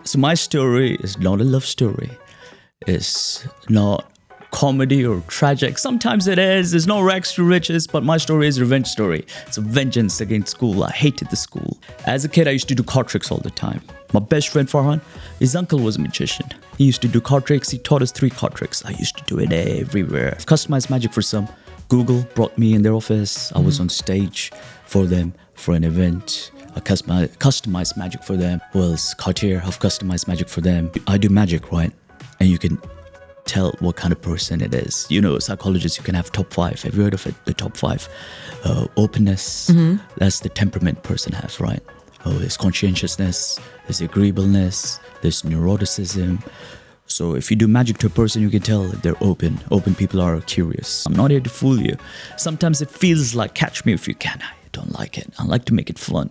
So my story is not a love story. It's not comedy or tragic. Sometimes it is. There's no rags to riches, but my story is a revenge story. It's a vengeance against school. I hated the school. As a kid, I used to do card tricks all the time. My best friend Farhan, his uncle was a magician. He used to do card tricks. He taught us 3 card tricks. I used to do it everywhere. I've customized magic for some. Google brought me in their office. I was on stage for them for an event. I customized magic for them. Was Cartier. I've customized magic for them. I do magic, right? And you can tell what kind of person it is. You know, psychologists, you can have top 5. Have you heard of it? The top 5. Openness. That's the temperament person has, right? There's conscientiousness. There's agreeableness. There's neuroticism. So if you do magic to a person, you can tell they're open. Open people are curious. I'm not here to fool you. Sometimes it feels like catch me if you can. I don't like it. I like to make it fun.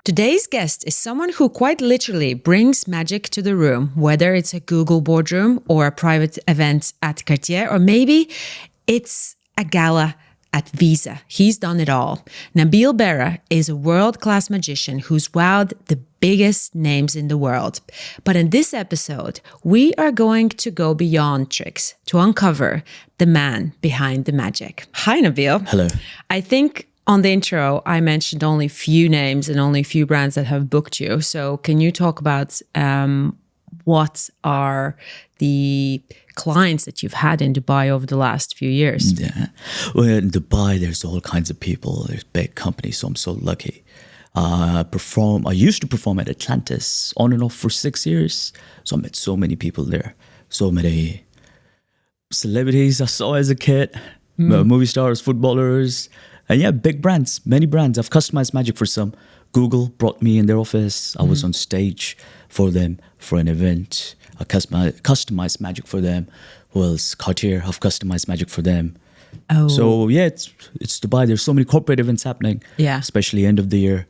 Today's guest is someone who quite literally brings magic to the room, whether it's a Google boardroom or a private event at Cartier, or maybe it's a gala at Visa. He's done it all. Nabeel Bera is a world-class magician who's wowed the biggest names in the world. But in this episode, we are going to go beyond tricks to uncover the man behind the magic. Hi, Nabeel. Hello. I think on the intro, I mentioned only few names and only few brands that have booked you. So can you talk about what are the clients that you've had in Dubai over the last few years? Yeah. Well, in Dubai, there's all kinds of people. There's big companies, so I'm so lucky. I used to perform at Atlantis on and off for 6 years. So I met so many people there. So many celebrities I saw as a kid. Movie stars, footballers. And yeah, big brands, many brands. I've customized magic for some. Google brought me in their office. I was on stage for them for an event. I customized magic for them. Was Cartier. I've customized magic for them. Oh. So yeah, it's Dubai. There's so many corporate events happening. Yeah. Especially end of the year.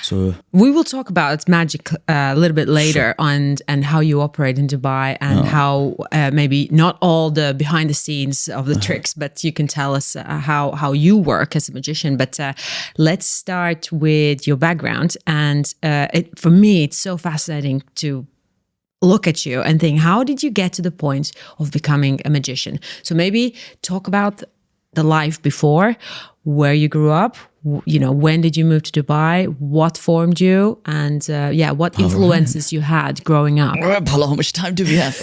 So we will talk about magic a little bit later and how you operate in Dubai and how maybe not all the behind the scenes of the tricks, but you can tell us how you work as a magician. But let's start with your background. And for me, it's so fascinating to look at you and think, how did you get to the point of becoming a magician? So maybe talk about the life before, where you grew up, you know, when did you move to Dubai, what formed you, and what influences you had growing up. All right, Paula, how much time do we have?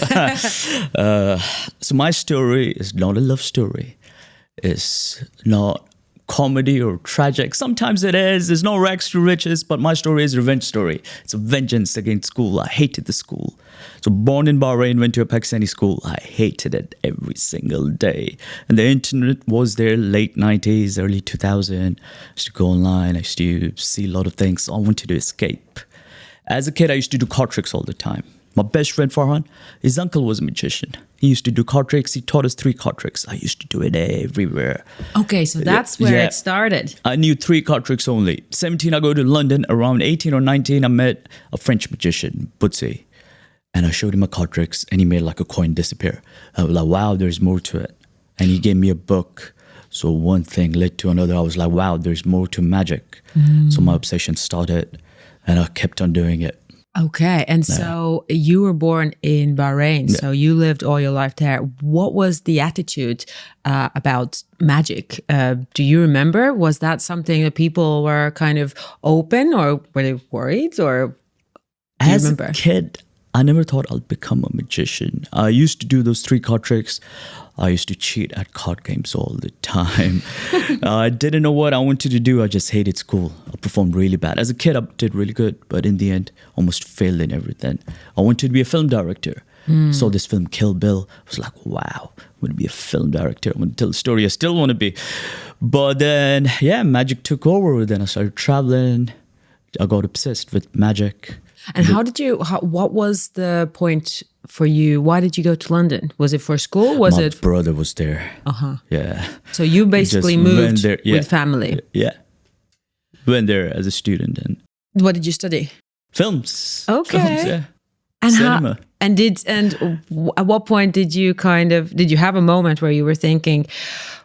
So my story is not a love story. It's not comedy or tragic. Sometimes it is. There's no rags to riches, but my story is a revenge story. It's a vengeance against school. I hated the school. So born in Bahrain, went to a Pakistani school. I hated it every single day. And the internet was there late 90s, early 2000. I used to go online. I used to see a lot of things. So I wanted to escape. As a kid, I used to do card tricks all the time. My best friend Farhan, his uncle was a magician. He used to do card tricks. He taught us 3 card tricks. I used to do it everywhere. Okay, so that's where it started. I knew 3 card tricks only. 17, I go to London. Around 18 or 19, I met a French magician, Butzi. And I showed him my card tricks, and he made like a coin disappear. I was like, wow, there's more to it. And he gave me a book. So one thing led to another. I was like, wow, there's more to magic. So my obsession started, and I kept on doing it. Okay, and so you were born in Bahrain, so you lived all your life there. What was the attitude about magic? Do you remember? Was that something that people were kind of open, or were they worried, or do you remember? As a kid, I never thought I'll become a magician. I used to do those 3 card tricks. I used to cheat at card games all the time. I didn't know what I wanted to do. I just hated school. I performed really bad. As a kid, I did really good, but in the end, almost failed in everything. I wanted to be a film director. Saw this film, Kill Bill. I was like, wow, I'm going to be a film director. I'm going to tell a story I still want to be. But then, magic took over. Then I started traveling. I got obsessed with magic. And what was the point for you? Why did you go to London? Was it for school? My brother was there. Yeah. So you basically moved there, with family. Yeah. Went there as a student. And what did you study? Films. Okay. Films, yeah. And cinema. At what point did you have a moment where you were thinking,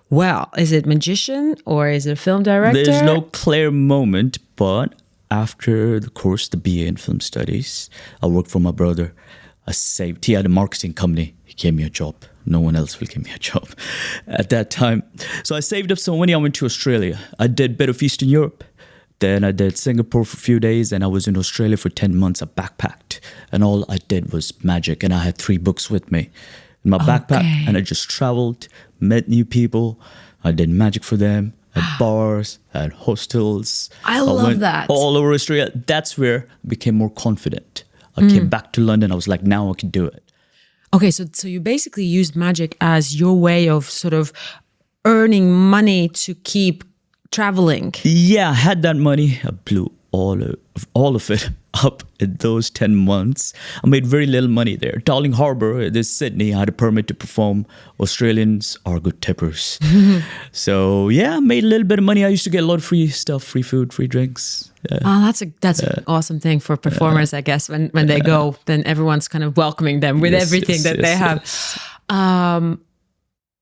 Well, is it magician or is it a film director? There's no clear moment, but after the course, the BA in film studies, I worked for my brother. He had a marketing company. He gave me a job. No one else will give me a job at that time. So I saved up some money. I went to Australia. I did a bit of Eastern Europe. Then I did Singapore for a few days, and I was in Australia for 10 months. I backpacked, and all I did was magic, and I had 3 books with me in my backpack, and I just traveled, met new people. I did magic for them at bars, at hostels. I love that. All over Australia. That's where I became more confident. I came back to London. I was like, now I can do it. Okay, so you basically used magic as your way of sort of earning money to keep traveling. Yeah, I had that money. I blew all of it up in those 10 months. I made very little money there. Darling Harbour, this Sydney, I had a permit to perform. Australians are good tippers. So yeah, I made a little bit of money. I used to get a lot of free stuff, free food, free drinks. Oh, that's an awesome thing for performers, I guess. When they go, then everyone's kind of welcoming them with everything that they have.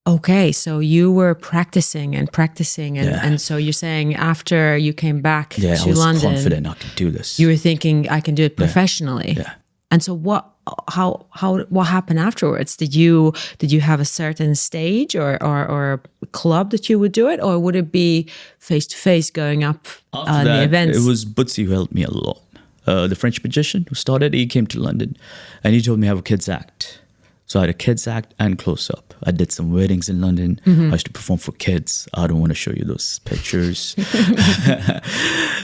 Okay, so you were practicing, and so you're saying after you came back to London, I was confident I could do this. You were thinking I can do it professionally. Yeah. And so what happened afterwards? Did you have a certain stage or club that you would do it, or would it be face to face going up After the events? It was Bootsy who helped me a lot. The French magician who started, he came to London and he told me I have a kids act. So I had a kids act and close up. I did some weddings in London. I used to perform for kids. I don't want to show you those pictures.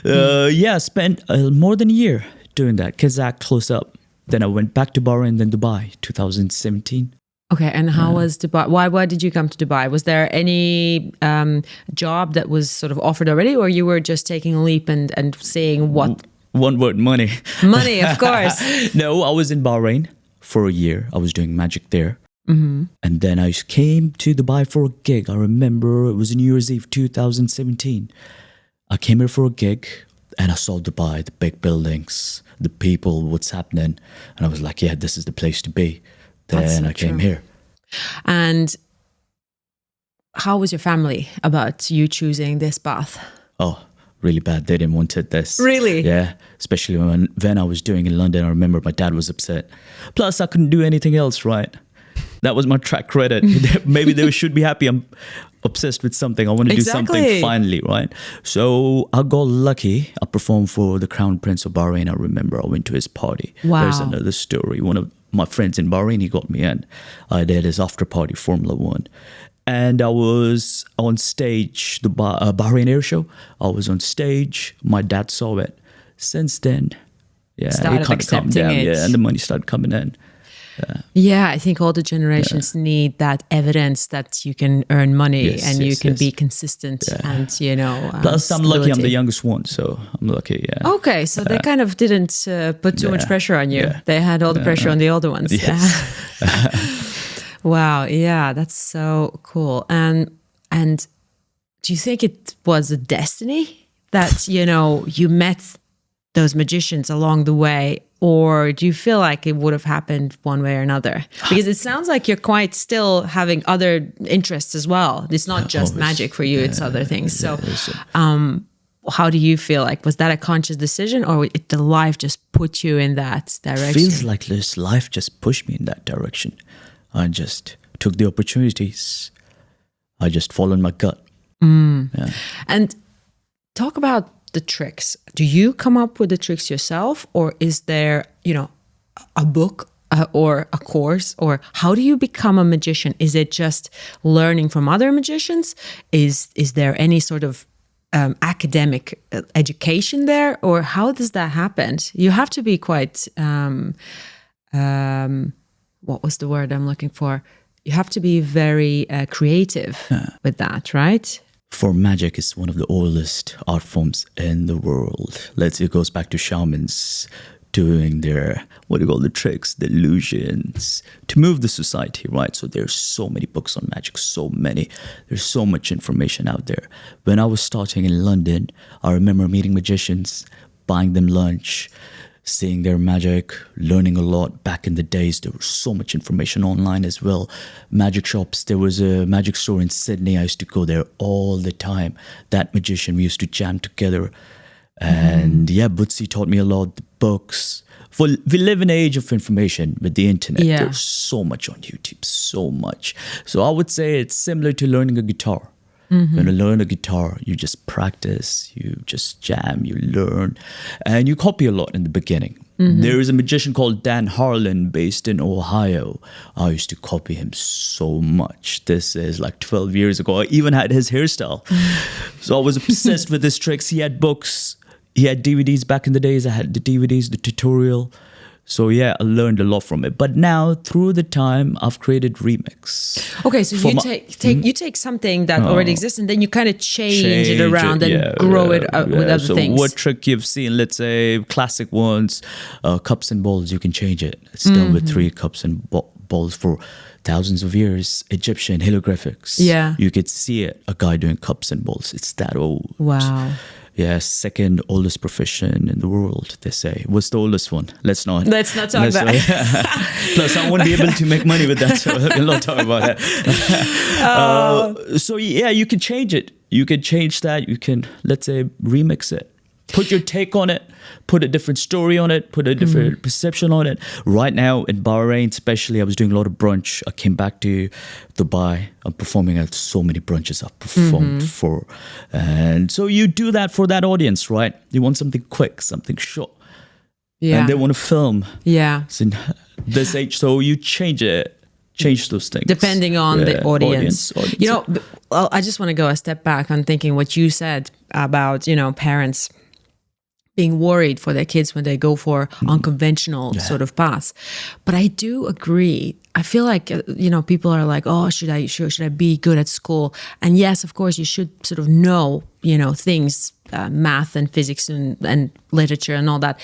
I spent more than a year doing that. Kids act, close up. Then I went back to Bahrain, then Dubai, 2017. Okay, and how was Dubai? Why did you come to Dubai? Was there any job that was sort of offered already, or you were just taking a leap and seeing what? One word, money. Money, of course. No, I was in Bahrain for a year. I was doing magic there. And then I came to Dubai for a gig. I remember it was New Year's Eve 2017. I came here for a gig and I saw Dubai, the big buildings, the people, what's happening. And I was like, yeah, this is the place to be. Then I came here. And how was your family about you choosing this path? Oh, really bad. They didn't want this. Really? Yeah. Especially when I was doing in London, I remember my dad was upset. Plus, I couldn't do anything else, right? That was my track credit. Maybe they should be happy I'm obsessed with something. I want to do something finally, right? So I got lucky. I performed for the Crown Prince of Bahrain. I remember I went to his party. Wow. There's another story. One of my friends in Bahrain, he got me in. I did his after party, Formula One. And I was on stage, the Bahrain Air Show. I was on stage. My dad saw it. Since then, he started kind of calmed down. it. Yeah, and the money started coming in. Yeah, I think all the generations need that evidence that you can earn money you can be consistent and, Plus, I'm lucky I'm the youngest one, so I'm lucky, yeah. Okay, so they kind of didn't put too much pressure on you. Yeah. They had all the pressure on the older ones. Yes. Wow, yeah, that's so cool. And do you think it was a destiny that, you met those magicians along the way, or do you feel like it would have happened one way or another? Because it sounds like you're quite still having other interests as well. It's not just magic for you, it's other things. So how do you feel like? Was that a conscious decision, or did the life just put you in that direction? Feels like this life just pushed me in that direction. I just took the opportunities. I just followed my gut. Yeah. And talk about the tricks. Do you come up with the tricks yourself, or is there, a book or a course, or how do you become a magician? Is it just learning from other magicians? Is there any sort of academic education there, or how does that happen? You have to be quite, what was the word I'm looking for? You have to be very creative with that, right? For magic is one of the oldest art forms in the world. It goes back to shamans doing their, the tricks, the illusions, to move the society, right? So there's so many books on magic, so many. There's so much information out there. When I was starting in London, I remember meeting magicians, buying them lunch. seeing their magic, learning a lot. Back in the days, there was so much information online as well. Magic shops, there was a magic store in Sydney. I used to go there all the time. That magician, we used to jam together. And yeah, Bootsy taught me a lot. The books. We live in an age of information with the internet. Yeah. There's so much on YouTube, so much. So I would say it's similar to learning a guitar. When you learn a guitar, you just practice, you just jam, you learn, and you copy a lot in the beginning. There is a magician called Dan Harlan based in Ohio. I used to copy him so much. This is like 12 years ago. I even had his hairstyle. So I was obsessed with his tricks. He had books. He had DVDs back in the days. I had the DVDs, the tutorial. So yeah, I learned a lot from it. But now, through the time, I've created Remix. Okay, so you take something that already exists and then you kind of change it around and grow it with other things. So what trick you've seen, let's say classic ones, cups and bowls, you can change it. It's done with 3 cups and bowls for thousands of years. Egyptian hieroglyphics. Yeah. You could see it, a guy doing cups and bowls. It's that old. Wow. Yeah, second oldest profession in the world, they say. What's the oldest one? Let's not talk about it. Plus, I won't be able to make money with that, so we'll not talk about that. So yeah, you can change it. You can change that. You can, let's say, remix it. Put your take on it, put a different story on it, put a different perception on it. Right now in Bahrain, especially, I was doing a lot of brunch. I came back to Dubai. I'm performing at so many brunches I've performed for. And so you do that for that audience, right? You want something quick, something short. Yeah. And they want to film. Yeah. So in this age, so you change it. Change those things. Depending on the audience. You know, well, I just want to go a step back on thinking what you said about, parents being worried for their kids when they go for unconventional sort of paths. But I do agree. I feel like, people are like, oh, should I be good at school? And yes, of course, you should sort of know, things, math and physics and literature and all that.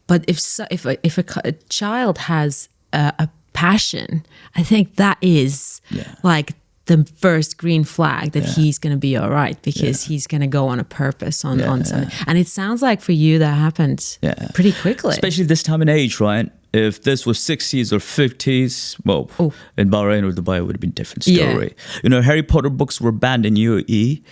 But if a child has a passion, I think that is like the first green flag that he's going to be all right, because he's going to go on a purpose on something. And it sounds like for you that happened pretty quickly. Especially this time and age, right? If this was 60s or 50s, well, in Bahrain or Dubai, it would have been a different story. Harry Potter books were banned in UAE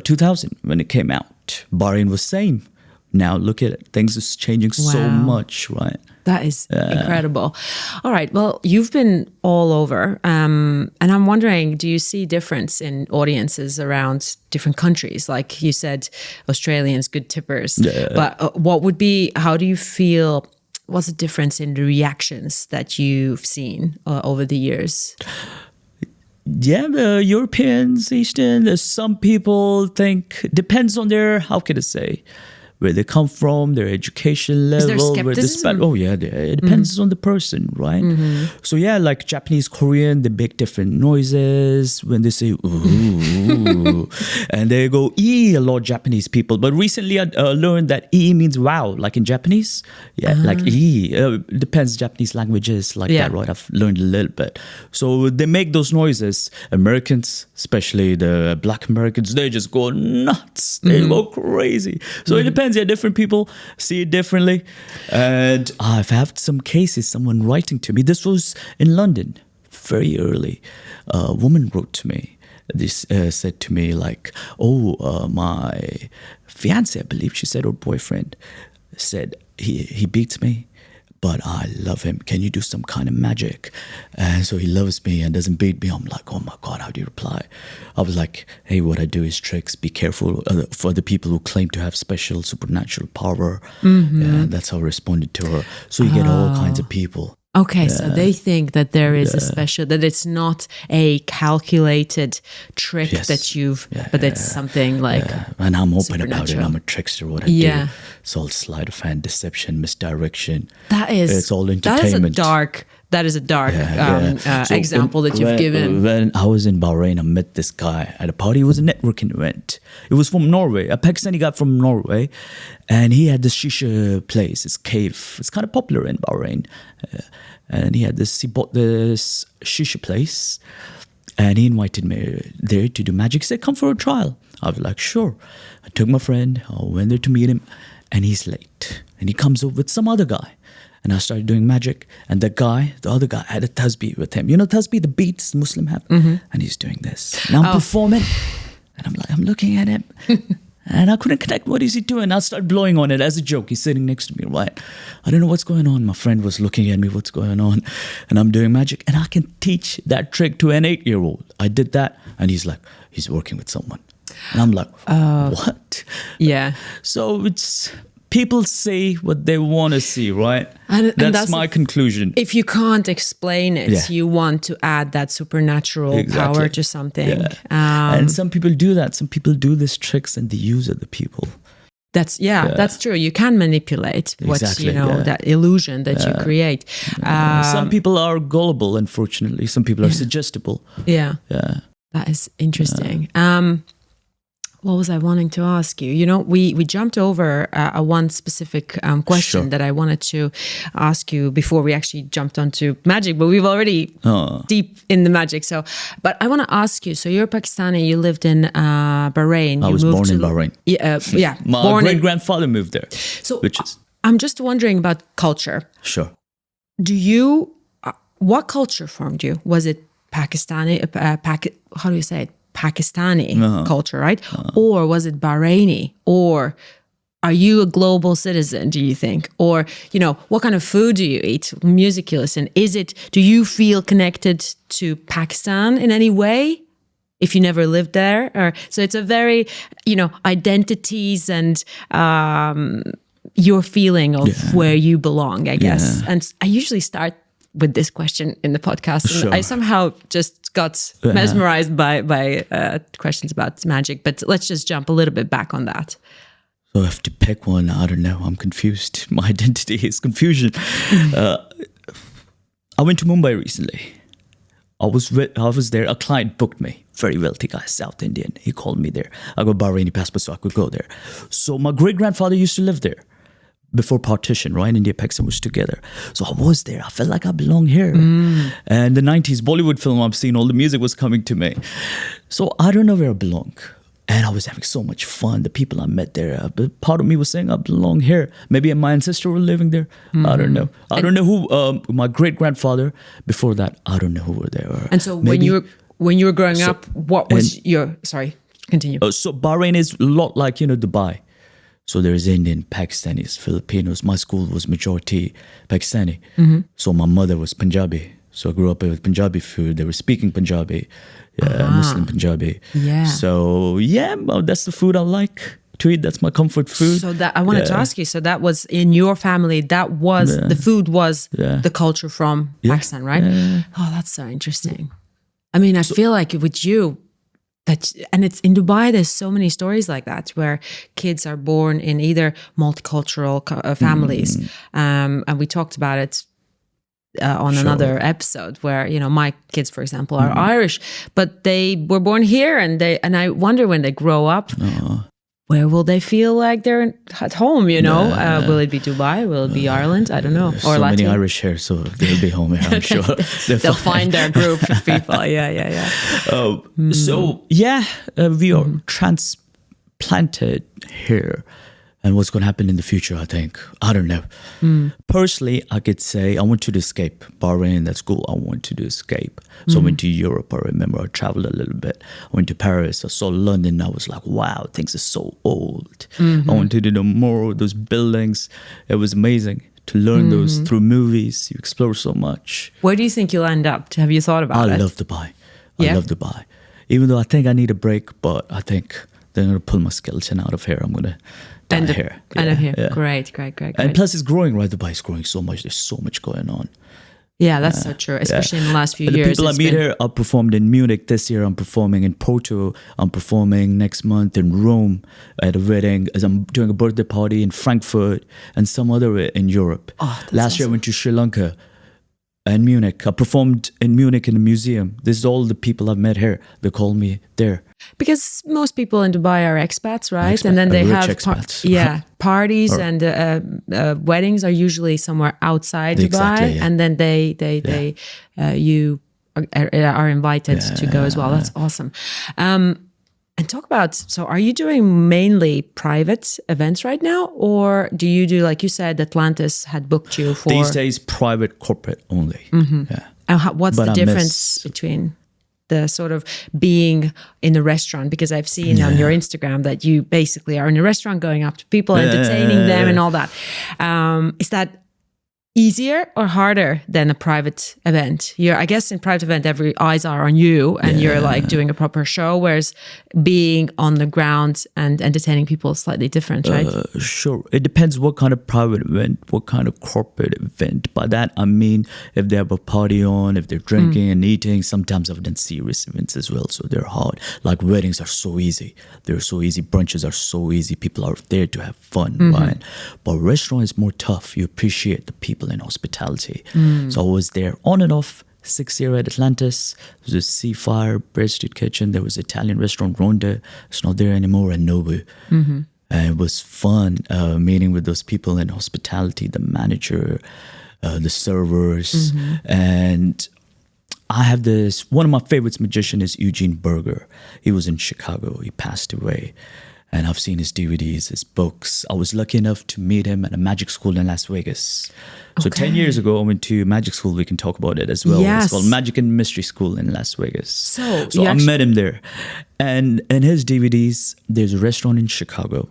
2000 when it came out. Bahrain was same. Now look at it. Things is changing so much, right? That is incredible. All right. Well, you've been all over. And I'm wondering, do you see difference in audiences around different countries? Like you said, Australians, good tippers. Yeah. But how do you feel, what's the difference in the reactions that you've seen over the years? Yeah, the Europeans, Eastern, some people think, depends on their, how can I say, where they come from, their education level. Is there skepticism? It depends on the person, right? So yeah, like Japanese, Korean, they make different noises when they say ooh, and they go ee a lot, Japanese people. But recently I learned that ee means wow, like in Japanese. Yeah, like ee. Depends Japanese languages like that, right? I've learned a little bit. So they make those noises. Americans, especially the Black Americans, they just go nuts. They go crazy. So it depends. Yeah, different people see it differently. And I've had some cases, someone writing to me. This was in London, very early. A woman wrote to me. This said to me like, my fiance, I believe she said, or boyfriend, said he beats me, but I love him. Can you do some kind of magic? And so he loves me and doesn't beat me. I'm like, oh my God, how do you reply? I was like, hey, what I do is tricks. Be careful for the people who claim to have special supernatural power. And that's how I responded to her. So you get all kinds of people. Okay, so they think that there is a special, that it's not a calculated trick that but it's something like and I'm open about it. I'm a trickster, what I do. It's all sleight of hand, deception, misdirection. It's all entertainment. That is a dark example that you've given. When I was in Bahrain, I met this guy at a party. It was a networking event. It was from Norway, a Pakistani guy from Norway. And he had this shisha place, this cave. It's kind of popular in Bahrain. And he bought this shisha place. And he invited me there to do magic. He said, come for a trial. I was like, sure. I took my friend. I went there to meet him. And he's late. And he comes over with some other guy. And I started doing magic. And the other guy had a tasbih with him. You know tasbih, the beats Muslim have? And he's doing this. And I'm performing. And I'm looking at him. And I couldn't connect. What is he doing? I started blowing on it as a joke. He's sitting next to me, right? I don't know what's going on. My friend was looking at me, what's going on? And I'm doing magic. And I can teach that trick to an 8-year-old. I did that. And he's like, he's working with someone. And I'm like, what? Yeah. So it's... people say what they want to see, right? And that's my conclusion. If you can't explain it, you want to add that supernatural power to something. Yeah. And some people do that. Some people do these tricks and they use other people. That's true. You can manipulate that illusion that you create. Some people are gullible, unfortunately. Some people are suggestible. Yeah. That is interesting. What was I wanting to ask you? We jumped over one specific question that I wanted to ask you before we actually jumped onto magic, but we've already deep in the magic. So, but I want to ask you, so you're Pakistani, you lived in Bahrain. I was born in Bahrain. Yeah. My great-grandfather moved there. So I'm just wondering about culture. Sure. What culture formed you? Was it Pakistani, how do you say it? Pakistani culture, right? Or was it Bahraini? Or are you a global citizen, do you think? Or, what kind of food do you eat? Music you listen? Do you feel connected to Pakistan in any way? If you never lived there? So it's a very, identities and your feeling of where you belong, I guess. And I usually start with this question in the podcast. And I somehow just got mesmerized by questions about magic. But let's just jump a little bit back on that. So I have to pick one. I don't know. I'm confused. My identity is confusion. I went to Mumbai recently. I was there. A client booked me. Very wealthy guy, South Indian. He called me there. I got Bahraini passport, so I could go there. So my great-grandfather used to live there. Before partition, right? India, Pakistan was together. So I was there. I felt like I belong here. And the 90s Bollywood film I've seen, all the music was coming to me. So I don't know where I belong. And I was having so much fun. The people I met there, but part of me was saying I belong here. Maybe my ancestors were living there. I don't know. I don't know who, my great-grandfather, before that, I don't know who were there. And so when you were growing up, what was sorry, continue. So Bahrain is a lot like, Dubai. So there's Indian, Pakistanis, Filipinos. My school was majority Pakistani. So my mother was Punjabi. So I grew up with Punjabi food. They were speaking Punjabi, Muslim Punjabi. Yeah. So that's the food I like to eat. That's my comfort food. So that I wanted to ask you. So that was in your family. That was the food was the culture from Pakistan, right? Yeah. Oh, that's so interesting. I mean, I feel like with you. And it's in Dubai, there's so many stories like that where kids are born in either multicultural families. And we talked about it on another episode where, my kids, for example, are Irish, but they were born here and I wonder when they grow up, where will they feel like they're at home, Will it be Dubai? Will it be Ireland? I don't know. Or so many Irish here, so they'll be home here, I'm sure. They'll find their group of people. Yeah. So, we are transplanted here. And what's going to happen in the future, I think. I don't know. Personally, I could say I wanted to escape. Bahrain, that's cool. I wanted to escape. So I went to Europe. I remember I traveled a little bit. I went to Paris. I saw London. I was like, wow, things are so old. I wanted to know more of those buildings. It was amazing to learn those through movies. You explore so much. Where do you think you'll end up? Have you thought about it? I love Dubai. I love Dubai. Even though I think I need a break, but I think they're going to pull my skeleton out of here. I'm going to... End of here. Yeah. Great. And plus it's growing, right? Dubai is growing so much. There's so much going on. Yeah, that's so true, especially in the last few years. The people I meet here, I performed in Munich this year. I'm performing in Porto. I'm performing next month in Rome at a wedding. As I'm doing a birthday party in Frankfurt and some other in Europe. Last year I went to Sri Lanka and Munich. I performed in Munich in a museum. This is all the people I've met here. They call me there. Because most people in Dubai are expats, right? And then they have parties and weddings are usually somewhere outside Dubai, and then you are invited to go as well. That's awesome. And talk about, so are you doing mainly private events right now? Or do you do, like you said, Atlantis had booked you for... These days, private, corporate only. Yeah. And what's But the I difference between the sort of being in a restaurant? Because I've seen on your Instagram that you basically are in a restaurant going up to people, entertaining them and all that. Is that easier or harder than a private event? I guess in private event, every eyes are on you and you're like doing a proper show, whereas being on the ground and entertaining people is slightly different, right? Sure. It depends what kind of private event, what kind of corporate event. By that, I mean, if they have a party on, if they're drinking and eating, sometimes I've done serious events as well. So they're hard. Like weddings are so easy. They're so easy. Brunches are so easy. People are there to have fun, right? But restaurant is more tough. You appreciate the people in hospitality. So I was there on and off 6 years at Atlantis. There was a Seafire, Breasted Kitchen. There was Italian restaurant Ronda. It's not there anymore. And Nobu. And it was fun meeting with those people in hospitality, the manager, the servers. And I have one of my favorites magician is Eugene Berger. He was in Chicago. He passed away. And I've seen his DVDs, his books. I was lucky enough to meet him at a magic school in Las Vegas. So 10 years ago, I went to magic school. We can talk about it as well. Yes. It's called Magic and Mystery School in Las Vegas. So I met him there. And in his DVDs, there's a restaurant in Chicago.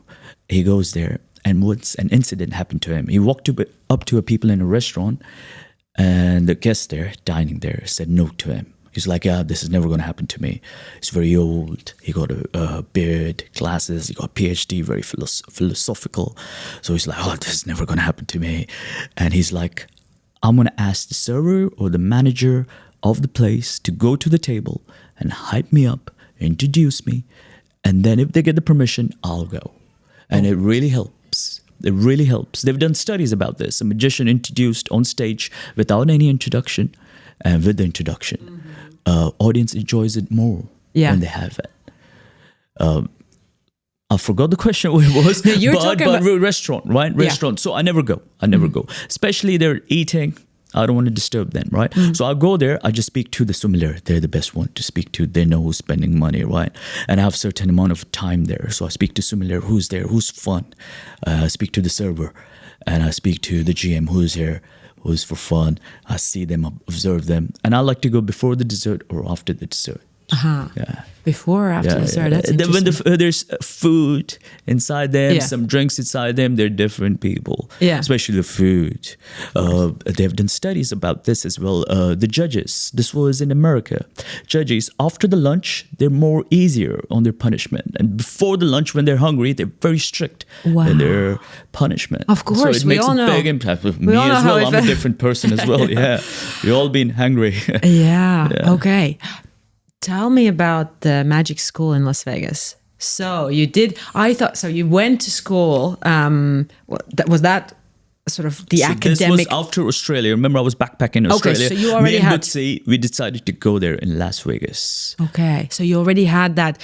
He goes there. And once an incident happened to him, he walked up to a people in a restaurant. And the guest there, dining there, said no to him. He's like, yeah, this is never going to happen to me. He's very old. He got a beard, glasses. He got a PhD, very philosophical. So he's like, oh, this is never going to happen to me. And he's like, I'm going to ask the server or the manager of the place to go to the table and hype me up, introduce me. And then if they get the permission, I'll go. And it really helps. It really helps. They've done studies about this. A magician introduced on stage without any introduction and with the introduction. Audience enjoys it more when they have it. I forgot the question what it was. No, you're talking about restaurant, right? Restaurant. So I never go. Go. Especially they're eating. I don't want to disturb them, right? So I go there. I just speak to the sommelier. They're the best one to speak to. They know who's spending money, right? And I have a certain amount of time there. So I speak to sommelier who's there, who's fun. I speak to the server. And I speak to the GM who's here, who's for fun. I see them, observe them. And I like to go before the dessert or after the dessert. Yeah. Before or after dessert? That's interesting. When there's food inside them, some drinks inside them, they're different people. Especially the food. They've done studies about this as well. The judges, this was in America. Judges, after the lunch, they're more easier on their punishment. And before the lunch, when they're hungry, they're very strict in their punishment. Of course, so it we makes all a know. big impact with me as well. I'm a different person as well. We've all been hungry. Okay. Tell me about the magic school in Las Vegas. So you went to school. Was that sort of the academic? This was after Australia. Remember, I was backpacking in Australia. Okay, so you already had... we decided to go there in Las Vegas. Okay, so you already had that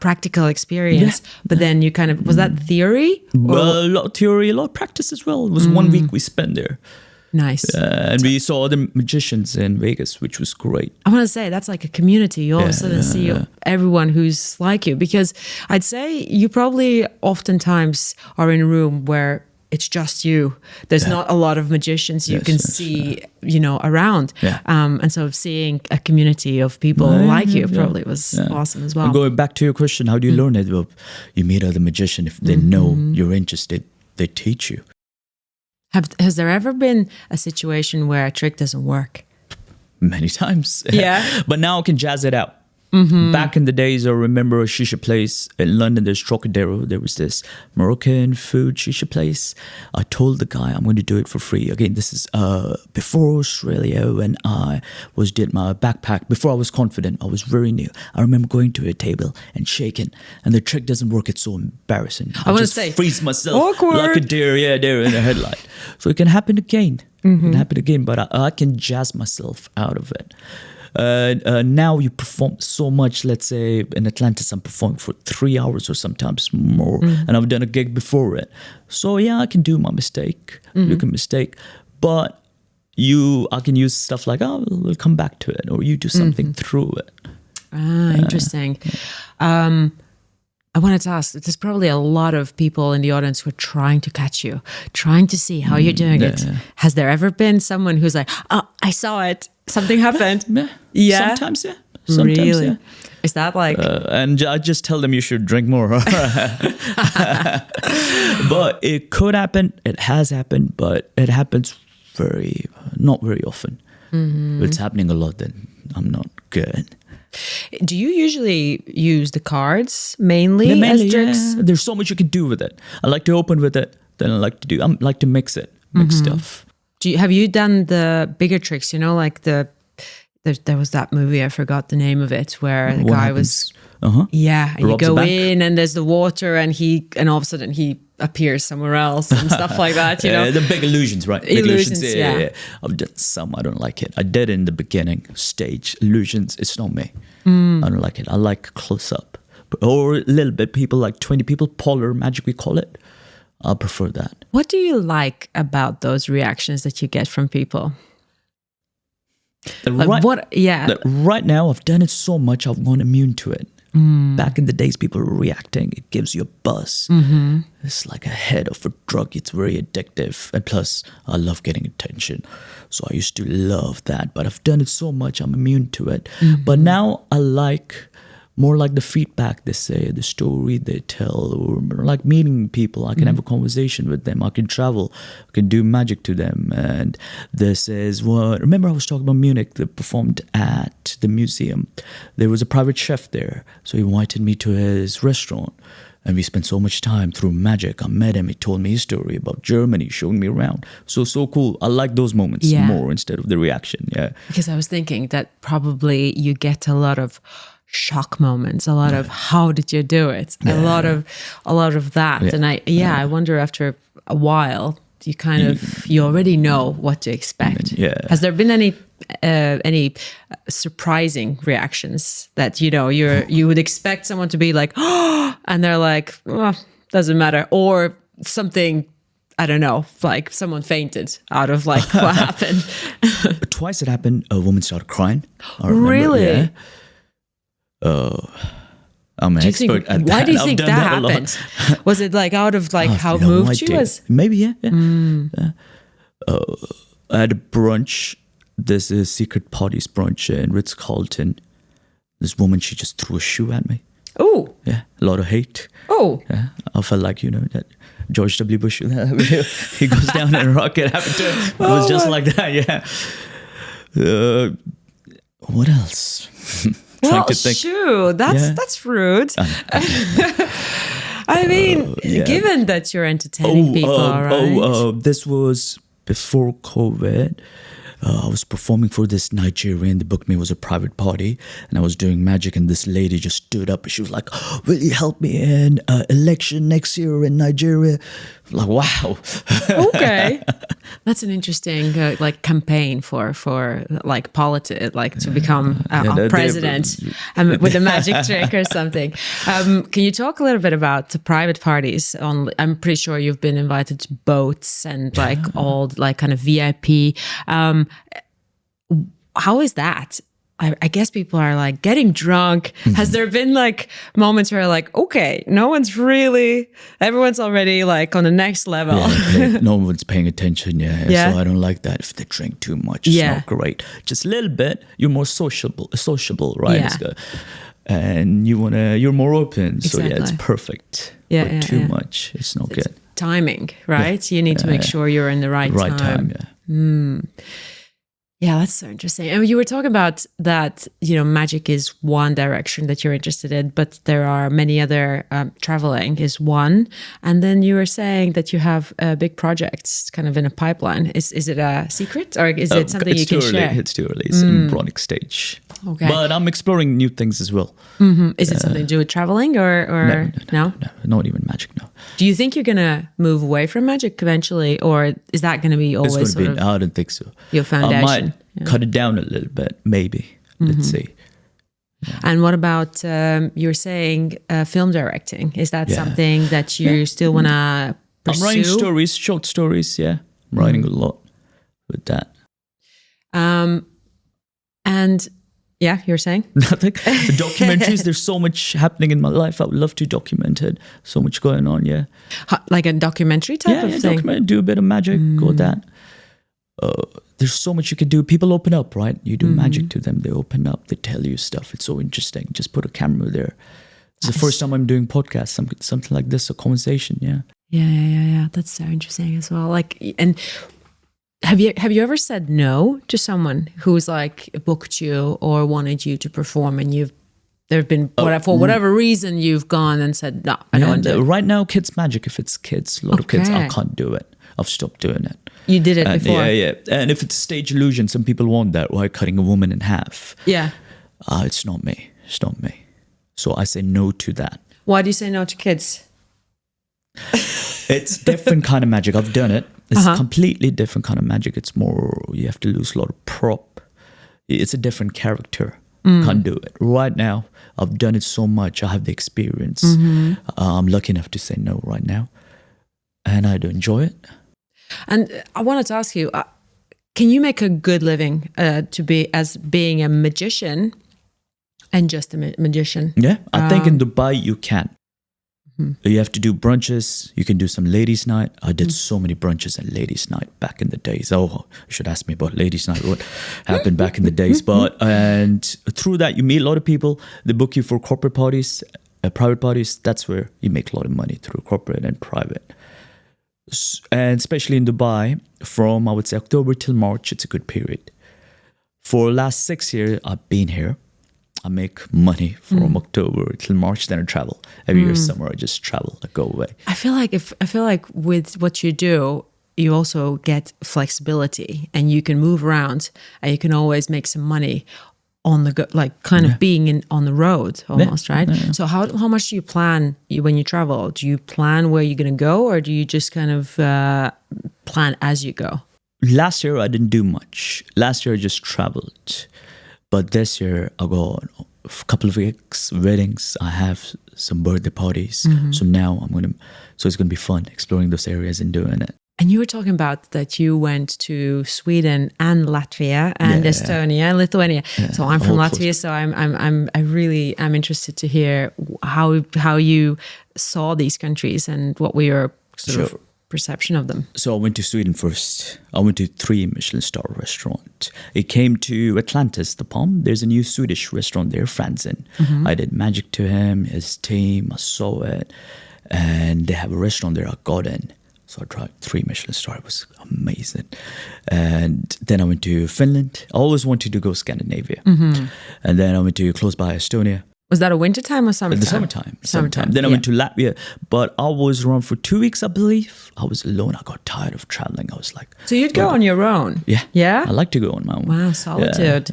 practical experience, but then you kind of... Was that theory? Well, a lot of theory, a lot of practice as well. It was 1 week we spent there. Nice. And we saw other magicians in Vegas, which was great. I want to say that's like a community. You all of a sudden see everyone who's like you, because I'd say you probably oftentimes are in a room where it's just you. There's not a lot of magicians you can see, around. And so seeing a community of people like you probably was awesome as well. And going back to your question, how do you learn it? Well, you meet other magicians. If they know you're interested, they teach you. Has there ever been a situation where a trick doesn't work? Many times. Yeah. But now I can jazz it out. Back in the days, I remember a shisha place in London. There's Trocadero. There was this Moroccan food shisha place. I told the guy I'm going to do it for free. Again, this is before Australia, when I did my backpack. Before I was confident, I was very new. I remember going to a table and shaking, and the trick doesn't work. It's so embarrassing. I want to just say, freeze myself awkward. like a deer in a headlight. So it can happen again. It can happen again, but I can jazz myself out of it. Now you perform so much. Let's say in Atlantis, I'm performing for 3 hours or sometimes more, and I've done a gig before it. So I can do my mistake, make a mistake, but I can use stuff like, we'll come back to it, or you do something through it. Interesting. I wanted to ask, there's probably a lot of people in the audience who are trying to catch you, trying to see how you're doing it. Has there ever been someone who's like, oh, I saw it, something happened? Yeah. Sometimes, yeah. Sometimes, really? yeah. Is that like... and I just tell them you should drink more. But it could happen. It has happened, but it happens not very often. If it's happening a lot, then I'm not good. Do you usually use the cards mainly as tricks? Yeah. There's so much you can do with it. I like to open with it. Then I like to mix stuff. Have you done the bigger tricks? You know, like there was that movie, I forgot the name of it, where the guy was... Yeah, and you go in and there's the water and all of a sudden he appears somewhere else and stuff like that, you know? The big illusions, right? Illusions, yeah. I've done some, I don't like it. I did in the beginning stage. Illusions, it's not me. I don't like it. I like close up. Or a little bit, people like 20 people, polar magic we call it. I prefer that. What do you like about those reactions that you get from people? Right now, I've done it so much, I've gone immune to it. Back in the days, people were reacting. It gives you a buzz. It's like a head of a drug. It's very addictive. And plus, I love getting attention. So I used to love that. But I've done it so much, I'm immune to it. But now I like more like the feedback they say, the story they tell, or like meeting people. I can have a conversation with them. I can travel. I can do magic to them. And this is what... Remember I was talking about Munich, they performed at the museum. There was a private chef there. So he invited me to his restaurant. And we spent so much time through magic. I met him. He told me his story about Germany, showing me around. So cool. I like those moments more instead of the reaction. Yeah. Because I was thinking that probably you get a lot of shock moments, a lot of how did you do it, a lot of that, and I wonder after a while you you already know what to expect. Has there been any surprising reactions that you would expect someone to be like, oh, and they're like, oh, doesn't matter, or something, I don't know, like someone fainted out of like what happened? Twice it happened. A woman started crying. Really? Yeah. I'm an expert at that. Why do you think that happened? Was it like out of like how moved she was? Maybe, yeah. At a brunch, there's a secret parties brunch in Ritz-Carlton. This woman, she just threw a shoe at me. Oh. Yeah, a lot of hate. Oh. Yeah, I felt like, that George W. Bush, he goes down in a rocket happened to him. It was just like that, yeah. What else? Well, shoo, that's rude. I mean, given that you're entertaining people, right? This was before COVID. I was performing for this Nigerian. They booked me. It was a private party. And I was doing magic. And this lady just stood up. And she was like, will you help me in election next year in Nigeria? I'm like, wow. Okay. That's an interesting campaign for like politics, like to become a president with a magic trick or something. Can you talk a little bit about the private parties? I'm pretty sure you've been invited to boats and like all like kind of VIP. How is that? I guess people are like getting drunk. Has there been like moments where like, okay, everyone's already like on the next level. Yeah, no one's paying attention. Yeah. So I don't like that. If they drink too much, it's not great. Just a little bit, you're more sociable, right? Yeah. And you're more open. Exactly. So it's perfect. But too much, it's not good. Timing, right? You need to make sure you're in the right time. Yeah, that's so interesting. And you were talking about that, magic is one direction that you're interested in, but there are many other, traveling is one. And then you were saying that you have big projects kind of in a pipeline. Is it a secret or is it something you can share? It's too early. It's embryonic stage. Okay. But I'm exploring new things as well. Is it something to do with traveling or no? Not even magic, no. Do you think you're going to move away from magic eventually, or is that going to be always I don't think so. Your foundation? I might cut it down a little bit, maybe. Let's see. Yeah. And what about, you're saying film directing? Is that something that you still want to pursue? I'm writing short stories, I'm writing a lot with that. And Yeah, you're saying? Nothing. The documentaries, there's so much happening in my life. I would love to document it. So much going on, yeah. Like a documentary type of thing? Document, do a bit of magic or that. There's so much you can do. People open up, right? You do magic to them. They open up. They tell you stuff. It's so interesting. Just put a camera there. It's the first time I'm doing podcasts, something like this, a conversation, yeah. Yeah. That's so interesting as well. Like, and have you ever said no to someone who's like booked you or wanted you to perform, and there have been for whatever reason you've gone and said no, I don't want to do it. Right now, kids magic. If it's kids, a lot of kids, I can't do it. I've stopped doing it. You did it before. Yeah. And if it's stage illusion, some people want that, right? Cutting a woman in half. Yeah. It's not me. It's not me. So I say no to that. Why do you say no to kids? It's different kind of magic. I've done it. It's completely different kind of magic. It's more, you have to lose a lot of prop. It's a different character. Can't do it. Right now, I've done it so much. I have the experience. I'm lucky enough to say no right now. And I do enjoy it. And I wanted to ask you, can you make a good living as being a magician and just a magician? Yeah, I think in Dubai you can. You have to do brunches. You can do some ladies' night. I did so many brunches and ladies' night back in the days. Oh, you should ask me about ladies' night, what happened back in the days. And through that, you meet a lot of people. They book you for corporate parties, private parties. That's where you make a lot of money, through corporate and private. And especially in Dubai, from, I would say, October till March, it's a good period. For the last 6 years, I've been here. I make money from October till March, then I travel. Every year summer, I just travel, I go away. I feel like with what you do, you also get flexibility, and you can move around, and you can always make some money on the go, like kind of being on the road almost, right? Yeah. So how much do you plan when you travel? Do you plan where you're going to go, or do you just kind of plan as you go? Last year, I didn't do much. Last year, I just traveled. But this year, I go on a couple of weeks, weddings. I have some birthday parties. So now so it's going to be fun exploring those areas and doing it. And you were talking about that you went to Sweden and Latvia and Estonia and Lithuania. Yeah, so I'm from Latvia, so I really am interested to hear how you saw these countries and what were your sort of perception of them. So I went to Sweden first. I went to 3 Michelin star restaurants. It came to Atlantis, the Palm. There's a new Swedish restaurant there, Franzen. I did magic to him, his team. I saw it. And they have a restaurant there. I got in. So I tried 3 Michelin star. It was amazing. And then I went to Finland. I always wanted to go Scandinavia. And then I went to close by Estonia. Was that a winter time or summertime? The summertime. Then I went to Latvia, but I was around for 2 weeks, I believe. I was alone. I got tired of traveling. I was like... So you'd go on your own? Yeah. Yeah? I like to go on my own. Wow, solitude.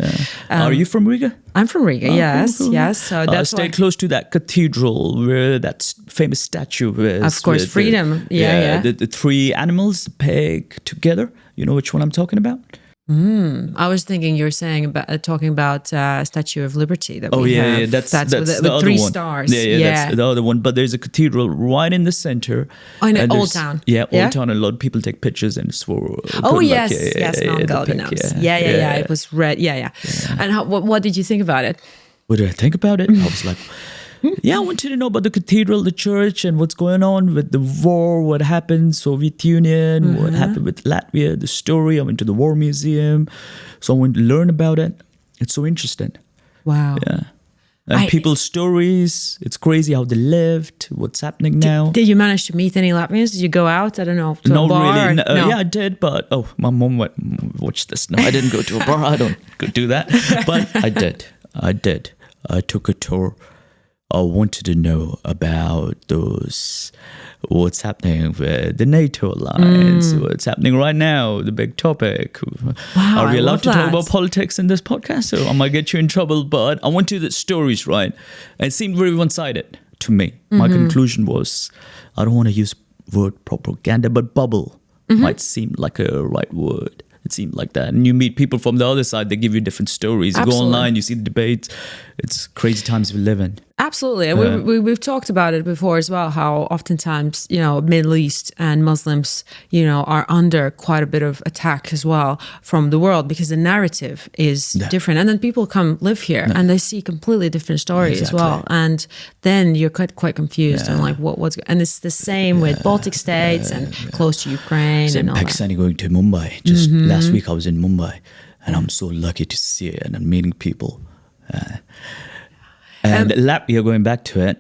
Are you from Riga? I'm from Riga, yes. Cool. Yes. So that's stay close to that cathedral where that famous statue is. Of course, with freedom. The 3 animals peg together. You know which one I'm talking about? I was thinking you were talking about Statue of Liberty that we have. Yeah, that's with the other 3 one. stars. Yeah, that's the other one. But there's a cathedral right in the center. Oh, in Old Town. Yeah, Old Town. And a lot of people take pictures and swore. Yes, Mount Galvinus. Yeah. It was red. Yeah. And what did you think about it? What did I think about it? I was like... I wanted to know about the cathedral, the church, and what's going on with the war, what happened, Soviet Union, what happened with Latvia, the story. I went to the War Museum. So I went to learn about it. It's so interesting. Wow. Yeah. And people's stories. It's crazy how they lived, what's happening now. Did you manage to meet any Latvians? Did you go out, I don't know, to a bar? Really. No. Yeah, I did, but my mom went, watch this. No, I didn't go to a bar. I don't go do that. But I did. I took a tour. I wanted to know about what's happening with the NATO alliance, what's happening right now, the big topic. Wow, Are we allowed to talk about politics in this podcast? So I might get you in trouble, but I wanted the stories, right? And it seemed very one-sided to me. My conclusion was, I don't want to use word propaganda, but bubble might seem like a right word. It seemed like that. And you meet people from the other side, they give you different stories. You go online, you see the debates. It's crazy times we live in. Absolutely. And we've talked about it before as well, how oftentimes, Middle East and Muslims, are under quite a bit of attack as well from the world because the narrative is different. And then people come live here and they see completely different stories as well. And then you're quite confused on like and it's the same with Baltic states and close to Ukraine Same and all Pakistani going to Mumbai. Just last week I was in Mumbai and I'm so lucky to see it and I'm meeting people. And Latvia, going back to it,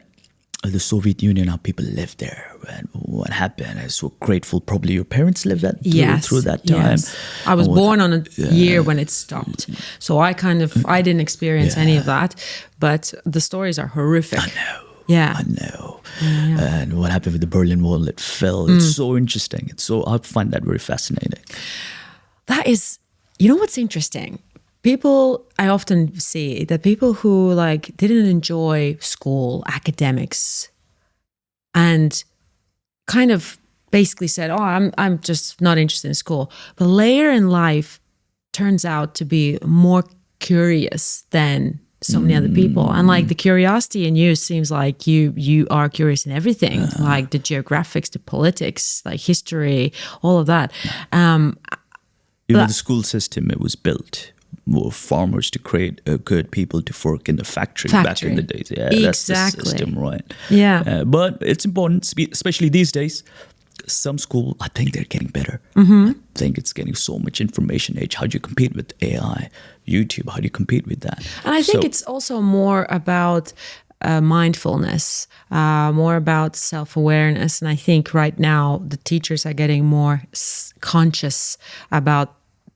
the Soviet Union, how people lived there, and what happened. I'm so grateful. Probably your parents lived through that time. Yes. I was born on a year when it stopped. So I didn't experience any of that. But the stories are horrific. I know. Yeah. I know. And what happened with the Berlin Wall, it fell. It's so interesting. I find that very fascinating. That is, what's interesting? I often see that people who like didn't enjoy school, academics, and kind of basically said, "Oh, I'm just not interested in school," but later in life turns out to be more curious than so many other people. And like the curiosity in you seems like you are curious in everything, like the geographics, the politics, like history, all of that. The school system, it was built more farmers to create good people to work in the factory. Back in the days. Yeah, exactly. That's the system, right? Yeah. But it's important, especially these days. Some school, I think they're getting better. I think it's getting so much information age. How do you compete with AI, YouTube? How do you compete with that? And I think it's also more about mindfulness, more about self-awareness. And I think right now the teachers are getting more conscious about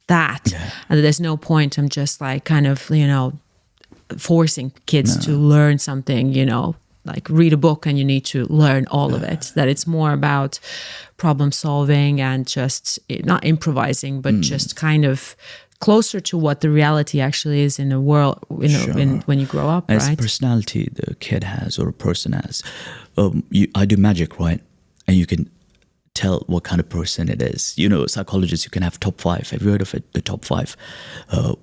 that. And there's no point. I'm just like kind of, forcing kids to learn something, like read a book and you need to learn all of it. That it's more about problem solving and just not improvising, but just kind of closer to what the reality actually is in the world, when you grow up, As right? personality the kid has or a person has. I do magic, right? And you can tell what kind of person it is. Psychologists, you can have top 5. Have you heard of it? The top 5.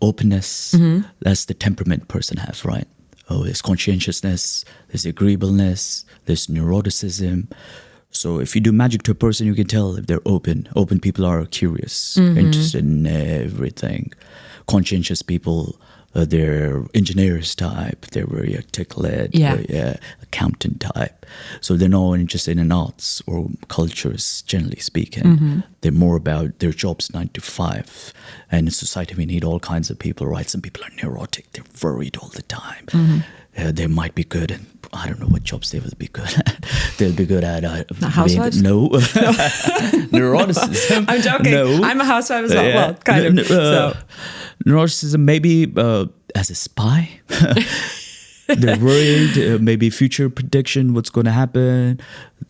Openness, that's the temperament person has, right? There's conscientiousness, there's agreeableness, there's neuroticism. So if you do magic to a person, you can tell if they're open. Open people are curious, interested in everything. Conscientious people, they're engineers type, they're very articulate, accountant type. So they're not interested in arts or cultures, generally speaking. They're more about their jobs 9 to 5. And in society, we need all kinds of people, right? Some people are neurotic, they're worried all the time. They might be good in, I don't know what jobs they will be good at. They'll be good at housewives? No. Neuroticism. I'm joking. No. I'm a housewife as well. Well, kind of. Neuroticism, maybe as a spy. They're worried, maybe future prediction, what's going to happen.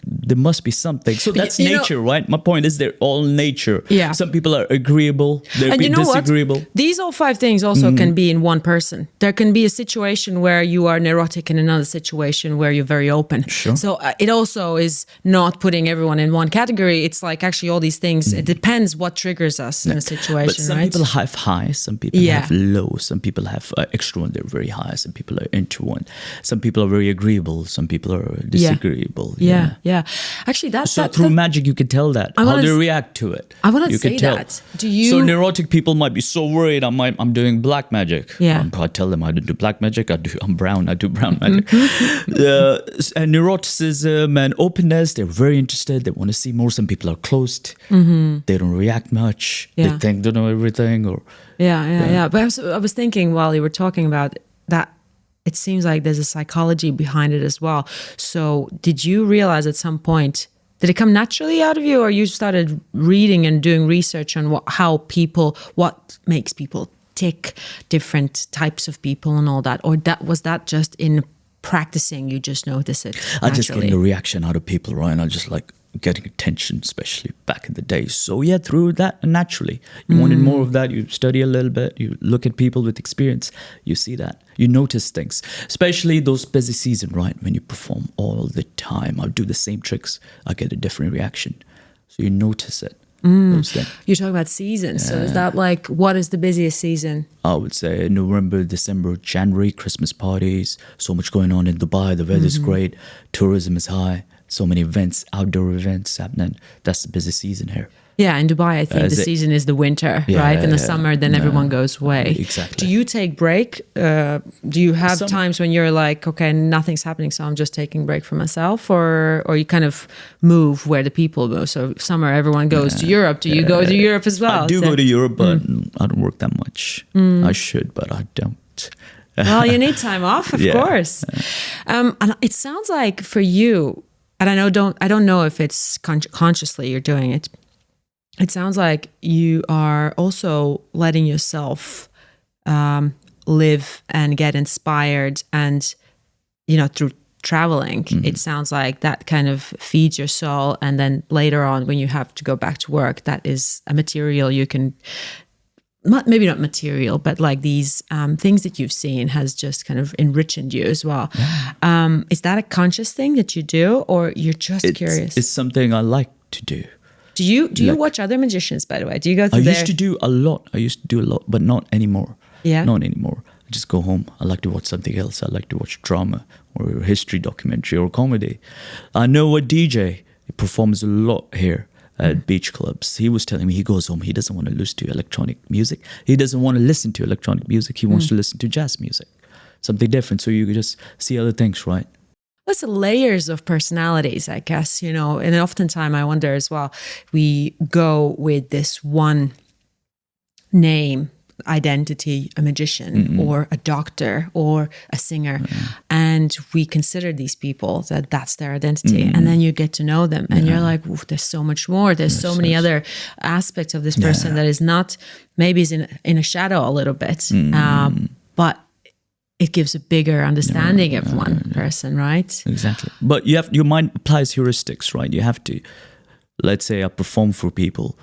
There must be something. So that's nature, right? My point is they're all nature. Yeah. Some people are agreeable, they're disagreeable. What? These all 5 things also can be in one person. There can be a situation where you are neurotic and another situation where you're very open. Sure. So it also is not putting everyone in one category. It's like actually all these things. It depends what triggers us in a situation, But some right? people have high, some people have low, some people have extrovert, they're very high, some people are introvert. Some people are very agreeable, some people are disagreeable. Yeah. Actually, through magic, you can tell that. How they react to it. I want to You say can tell. that. Do you? So neurotic people might be so worried. I'm doing black magic. Yeah. I tell them I don't do black magic. I'm brown. I do brown magic. And neuroticism and openness. They're very interested. They want to see more. Some people are closed. They don't react much. They think they know everything. But I was thinking while you were talking about that. It seems like there's a psychology behind it as well. So did you realize at some point, did it come naturally out of you, or you started reading and doing research on what makes people tick, different types of people and all that? Or was that just in practicing, you just notice it naturally? I just getting a reaction out of people, right? And I just like getting attention, especially back in the day. So through that, naturally. You wanted more of that, you study a little bit, you look at people with experience, you see that. You notice things, especially those busy season, right? When you perform all the time, I do the same tricks, I get a different reaction. So you notice it. Those things. You're talking about seasons. So is that like, what is the busiest season? I would say November, December, January, Christmas parties. So much going on in Dubai. The weather's great. Tourism is high. So many events, outdoor events happening. That's the busy season here. Yeah, in Dubai, I think the season is the winter, right? In the summer, then everyone goes away. Exactly. Do you take break? Do you have times when you're like, okay, nothing's happening, so I'm just taking a break for myself? Or you kind of move where the people go? So summer, everyone goes to Europe. Do you go to Europe as well? I do go to Europe, but I don't work that much. I should, but I don't. Well, you need time off, of course. And it sounds like for you, and I don't know if it's consciously you're doing it. It sounds like you are also letting yourself live and get inspired, and through traveling. It sounds like that kind of feeds your soul, and then later on, when you have to go back to work, that is a material you can. Maybe not material, but like these things that you've seen has just kind of enriched you as well. Yeah. Is that a conscious thing that you do, or you're just curious? It's something I like to do. Do you watch other magicians, by the way? Do you go through used to do a lot. But not anymore. Yeah. Not anymore. I just go home. I like to watch something else. I like to watch drama or history documentary or comedy. I know a DJ. He performs a lot here at beach clubs. He was telling me he goes home. He doesn't want to listen to electronic music. He doesn't want to listen to electronic music. He wants to listen to jazz music. Something different. So you can just see other things, right? What's the layers of personalities, I guess, and oftentimes I wonder as well, we go with this one name, identity, a magician or a doctor or a singer, and we consider these people that's their identity, and then you get to know them and you're like, there's so much more, there's so many other aspects of this person that is not, maybe is in a shadow a little bit, but it gives a bigger understanding of one person, right? Exactly. But your mind applies heuristics, right? You have to. Let's say I perform for people.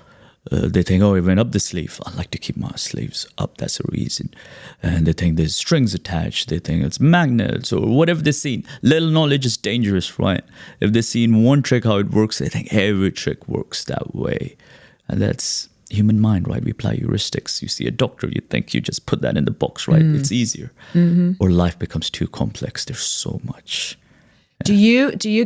They think, oh, it went up the sleeve. I like to keep my sleeves up. That's the reason. And they think there's strings attached. They think it's magnets or whatever they've seen. Little knowledge is dangerous, right? If they've seen one trick, how it works, they think every trick works that way. And that's human mind, right? We apply heuristics. You see a doctor, you think you just put that in the box, right? It's easier. Or life becomes too complex. There's so much. Yeah. Do you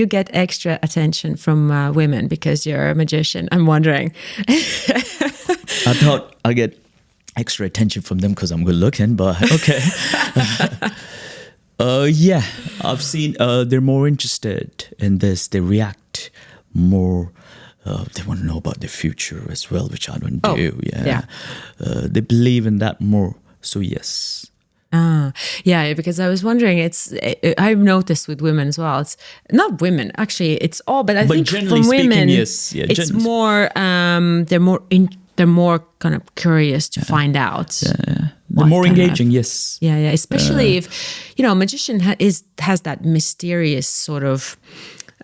get extra attention from women because you're a magician? I'm wondering. I thought I get extra attention from them because I'm good looking, but okay. Yeah, I've seen they're more interested in this. They react more. They want to know about the future as well, which I don't do. Yeah. They believe in that more. So yes. Yeah, because I was wondering, I've noticed with women as well. It's not women, actually. It's all, but I think from women, yes. Yeah, it's more. They're more kind of curious to find out. Yeah. They're more engaging. Yes. Yeah. Especially if a magician has that mysterious sort of.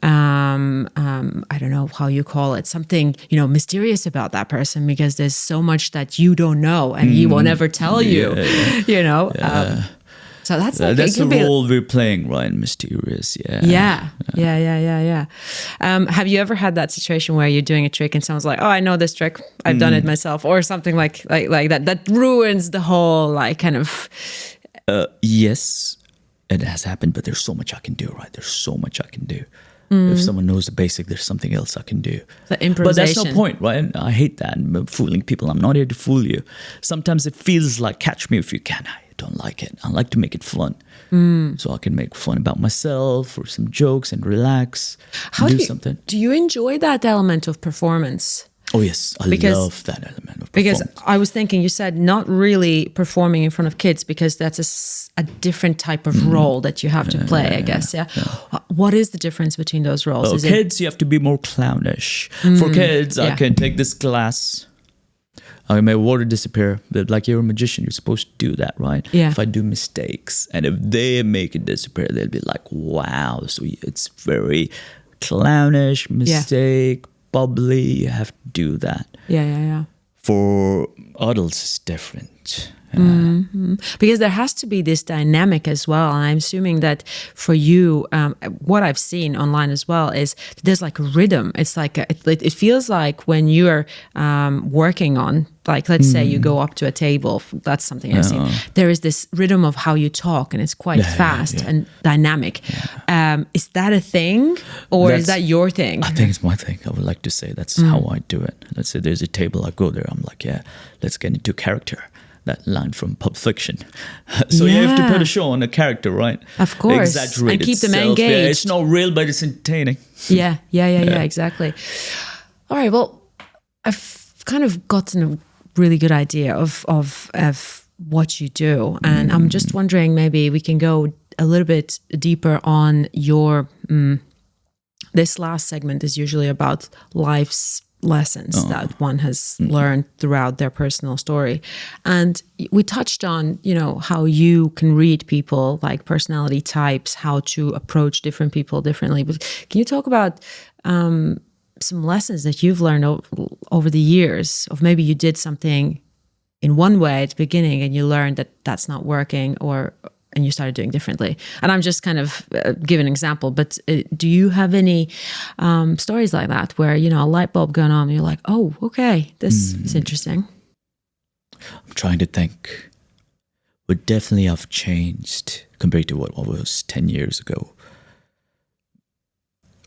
I don't know how you call it, something, mysterious about that person, because there's so much that you don't know and he won't ever tell you, so that's the role we're playing, right? Mysterious. Yeah. Have you ever had that situation where you're doing a trick and someone's like, oh, I know this trick, I've done it myself, or something like that ruins the whole kind of. Yes, it has happened, but there's so much I can do, right? There's so much I can do. If someone knows the basic, there's something else I can do. The improvisation. But that's no point, right? I hate that. I'm fooling people. I'm not here to fool you. Sometimes it feels like catch me if you can. I don't like it. I like to make it fun. So I can make fun about myself or some jokes and relax. Something. Do you enjoy that element of performance? Oh, yes. I love that element of performance. Because I was thinking, you said not really performing in front of kids, because that's a different type of role that you have to play, I guess. Yeah. What is the difference between those roles? Kids, you have to be more clownish. For kids, I can take this glass. I make water disappear. Like you're a magician, you're supposed to do that, right? Yeah. If I do mistakes and if they make it disappear, they'll be like, wow. So it's very clownish, mistake, bubbly. You have to do that. Yeah. For adults, it's different. Because there has to be this dynamic as well. And I'm assuming that for you, what I've seen online as well is there's like a rhythm. It's like, it feels like when you're working on, like, let's say you go up to a table, that's something I've seen. There is this rhythm of how you talk, and it's quite fast and dynamic. Is that a thing, or is that your thing? I think it's my thing. I would like to say that's how I do it. Let's say there's a table, I go there, I'm like, let's get into character. That line from Pulp Fiction. So you have to put a show on a character, right? Of course. Exaggerate and keep them itself. engaged. Yeah, it's not real, but it's entertaining. Yeah, exactly. All right, well, I've kind of gotten a really good idea of what you do. And I'm just wondering, maybe we can go a little bit deeper on your... this last segment is usually about life's lessons that one has learned throughout their personal story. And we touched on, how you can read people, like personality types, how to approach different people differently. But can you talk about some lessons that you've learned over the years, of maybe you did something in one way at the beginning and you learned that that's not working, and you started doing differently? And I'm just kind of giving an example, but do you have any stories like that where, a light bulb going on and you're like, oh, okay, this is interesting? I'm trying to think. But definitely I've changed compared to what I was 10 years ago.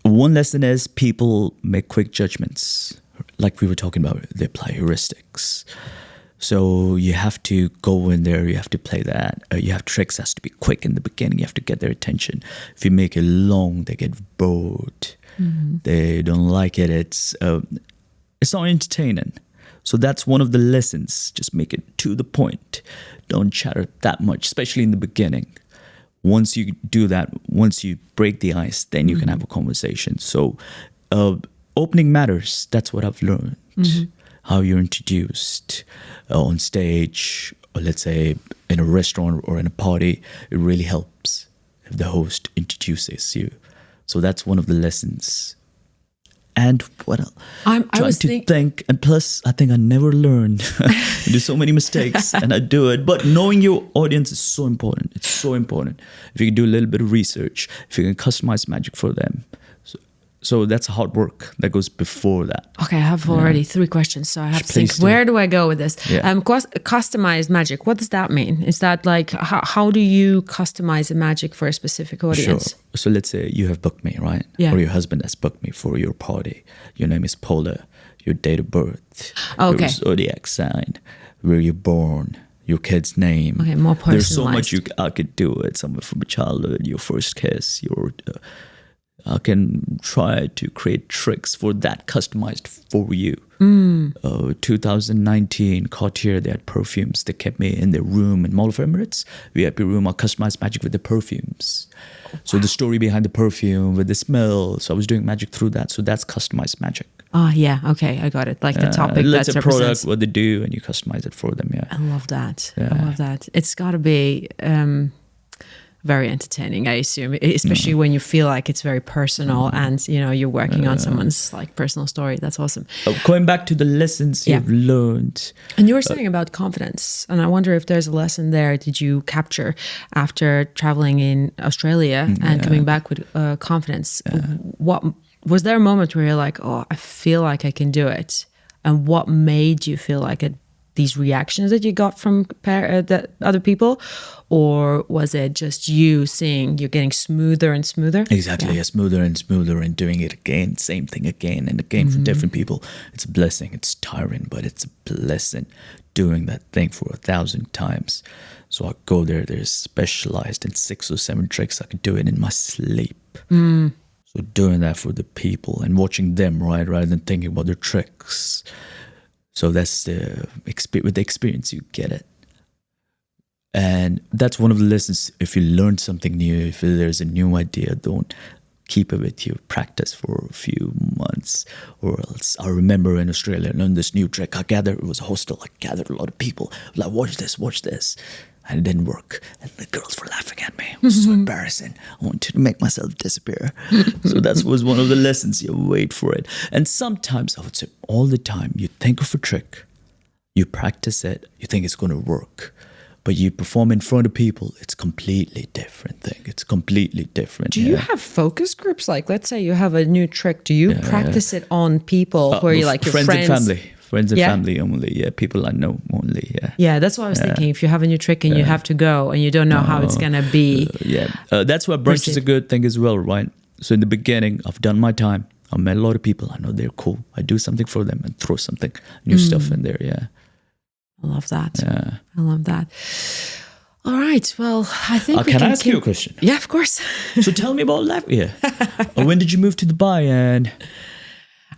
One lesson is people make quick judgments. Like we were talking about, they apply heuristics. So you have to go in there, you have to play that. You have tricks, has to be quick in the beginning. You have to get their attention. If you make it long, they get bored. They don't like it. It's not entertaining. So that's one of the lessons. Just make it to the point. Don't chatter that much, especially in the beginning. Once you do that, once you break the ice, then you can have a conversation. So opening matters. That's what I've learned. How you're introduced on stage, or let's say in a restaurant or in a party, it really helps if the host introduces you. So that's one of the lessons. And what else? I'm trying to think. And plus, I think I never learned. I do so many mistakes and I do it. But knowing your audience is so important. It's so important. If you can do a little bit of research, if you can customize magic for them. So that's hard work that goes before that. Okay, I have already 3 questions, so I have to think, where do I go with this? Customized magic, what does that mean? Is that like, how do you customize a magic for a specific audience? Sure. So let's say you have booked me, right? Yeah. Or your husband has booked me for your party. Your name is Paula, your date of birth, your zodiac sign, where you're born, your kid's name. Okay, more personalized. There's so much I could do it. Somewhere from a childhood, your first kiss, your... I can try to create tricks for that, customized for you. 2019, Cartier, they had perfumes. They kept me in their room in Mall of Emirates, VIP room. I customized magic with the perfumes. So the story behind the perfume, with the smell. So I was doing magic through that. So that's customized magic. Oh, yeah. Okay, I got it. Like the topic that's that a represents. product, what they do, and you customize it for them, I love that. I love that. It's got to be... very entertaining, I assume, especially when you feel like it's very personal and you're working on someone's like personal story. That's awesome. Going back to the lessons you've learned, and you were saying about confidence, and I wonder if there's a lesson there did you capture after traveling in Australia and coming back with confidence. What was there a moment where you're like, oh, I feel like I can do it, and what made you feel like it? These reactions that you got from the other people, or was it just you seeing you're getting smoother and smoother? Exactly, smoother and smoother, and doing it again, same thing again and again for different people. It's a blessing. It's tiring, but it's a blessing doing that thing for 1,000 times. So I go there. They're specialized in 6 or 7 tricks. I could do it in my sleep. So doing that for the people and watching them, right, rather than thinking about their tricks. So that's with the experience you get it. And that's one of the lessons. If you learn something new, if there's a new idea, don't keep it with you. Practice for a few months. Or else I remember in Australia, I learned this new trick. It was a hostel. I gathered a lot of people. Like, watch this. And it didn't work. And the girls were laughing at me. It was so embarrassing. I wanted to make myself disappear. So that was one of the lessons. You wait for it. And sometimes, I would say all the time, you think of a trick. you practice it, you think it's going to work. But you perform in front of people, it's completely different thing. It's completely different. Do you have focus groups? Like, let's say you have a new trick. Do you practice it on people who are you like your friends? And family. Friends and family only. Yeah, people I know only. Yeah. Yeah, that's what I was thinking. If you have a new trick and you have to go and you don't know how it's gonna be. That's why brunch is a good thing as well, right? So in the beginning, I've done my time. I've met a lot of people. I know they're cool. I do something for them and throw something new stuff in there. Yeah. I love that. Yeah. I love that. All right. Well, I think we can I ask you a question? Yeah, of course. So tell me about Latvia. When did you move to Dubai? And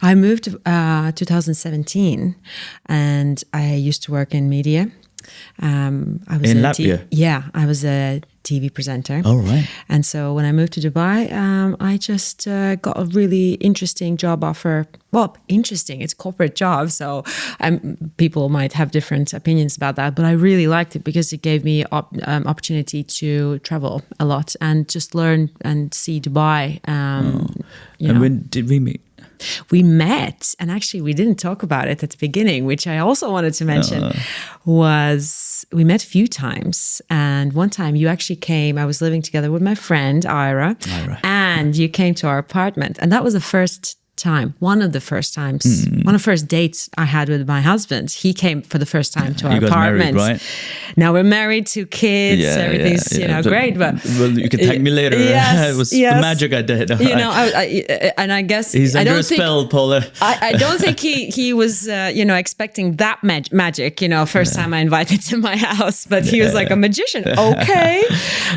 I moved 2017, and I used to work in media. I was in Latvia? I was a TV presenter. All right. And so when I moved to Dubai, I just got a really interesting job offer. Well, interesting, it's a corporate job. So people might have different opinions about that. But I really liked it because it gave me opportunity to travel a lot and just learn and see Dubai. And when did we meet? We met, and actually we didn't talk about it at the beginning, which I also wanted to mention, was we met a few times. And one time you actually came, I was living together with my friend, Ira. And you came to our apartment. And that was the first time, one of the first times, one of the first dates I had with my husband. He came for the first time to our apartment. Married, right? Now we're married, 2 kids, everything's great. But well, you can thank me later. Yes, it was the magic I did. And I guess he's under a spell, Paula. I don't think he was expecting that magic. First time I invited to my house, but he was like a magician. Okay,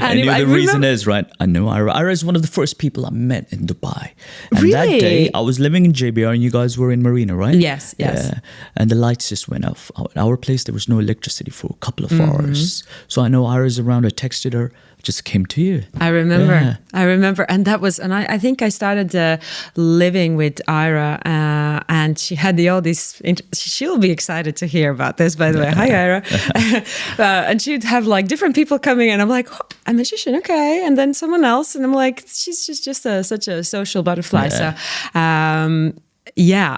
and the reason is right. I know Ira. Ira is one of the first people I met in Dubai. And really? That day I was living in JBR and you guys were in Marina, right? Yes. Yeah. And the lights just went off. At our place, there was no electricity for a couple of hours. So I know Ira's around. I texted her, just came to you. I remember. And that was, and I think I started living with Ira and she had all these, she'll be excited to hear about this, by the way. Hi, Ira. And she'd have like different people coming in. I'm like, a magician, okay. And then someone else. And I'm like, she's just such a social butterfly. So,